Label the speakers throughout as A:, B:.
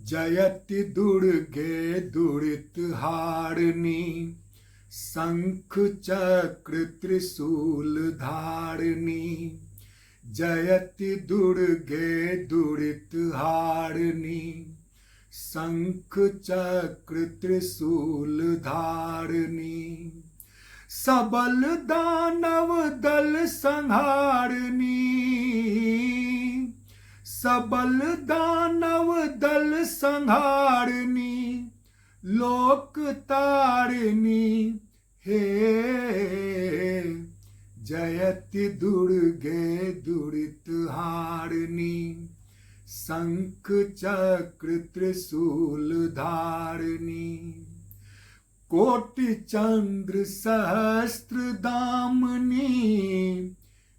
A: जयति दुर्गे दुरित हारिणी, शंख चक्र त्रिशूल धारिणी। जयति दुर्गे दुरित हारिणी, शंख चक्र त्रिशूल धारिणी। सबल दानव दल संहारिणी, सबल दानव दल संहारिणी। लोक तारिणी हे, जयति दुर्गे दुरित हारिणी, शंख चक्र त्रिशूल धारिणी। कोटि चंद्र सहस्त्र दामिनी,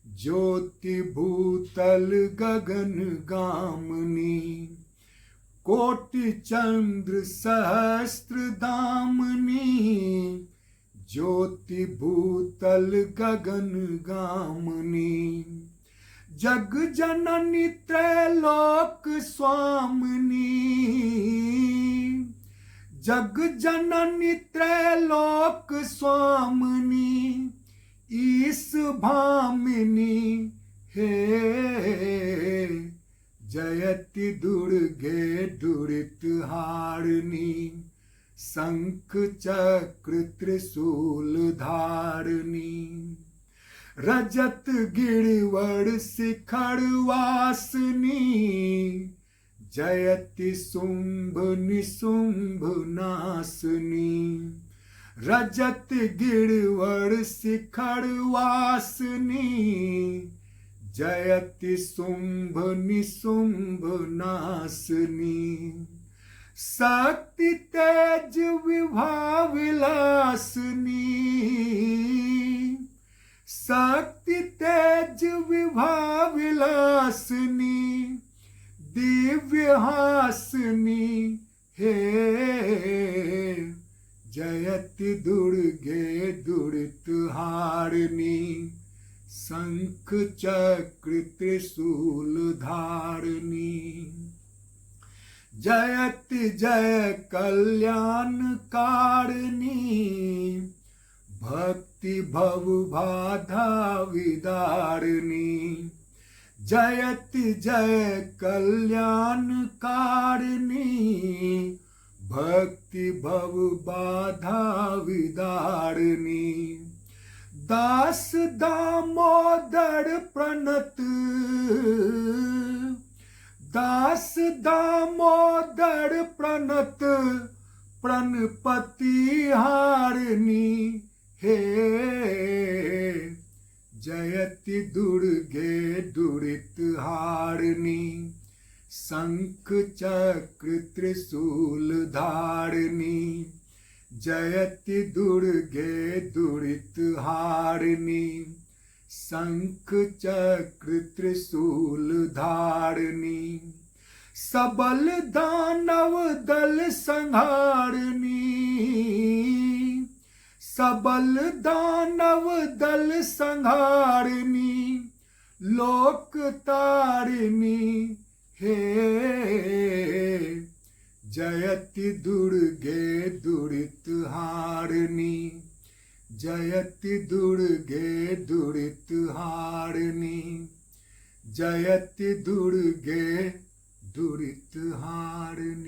A: ज्योति भूतल गगन गामिनी। कोटि चंद्र सहस्त्र दामिनी, ज्योति भूतल गगन गामिनी। जग जननी त्रैलोक स्वामिनी, जग जननी त्रैलोक स्वामिनी। ईश भामिनी हे, जयति दुर्गे दुरित हारिणी, शंख चक्र त्रिशूल धारिणी। रजत गिरिवर शिखर वासिनी, जयति शुंभ निशुंभ नाशिनी। रजत गिरिवर शिखर वासिनी, जयति शुंभ निशुंभ नाशिनी। शक्ति तेज विभा विलासिनी, शक्ति तेज विभा विलासिनी। दिव्य हासिनी हे, जयति दुर्गे दुरित हारिणी, शंख चक्र त्रिशूल धारिणी। जयति जय कल्याण कारिणी, भक्ति भव बाधा विदारिणी। जयति जय कल्याण कारिणी, भक्ति भव बाधा विदारिणी। दास दामोदर प्रणत, दास दामोदर प्रणत। प्रणपति हारिणी हे, जयति दुर्गे दुरित हारिणी, शंख चक्र त्रिशूल धारिणी। जयति दुर्गे दुरित हारिणी, शंख चक्र त्रिशूल धारिणी। सबल दानव दल संहारिणी, सबल दानव दल संहारिणी। लोक तारिणी हे, जयति दुर्गे दुरित हारिणी, जयति दुर्गे दुरित हारिणी। जयति दुर्गे दुरित हारिणी।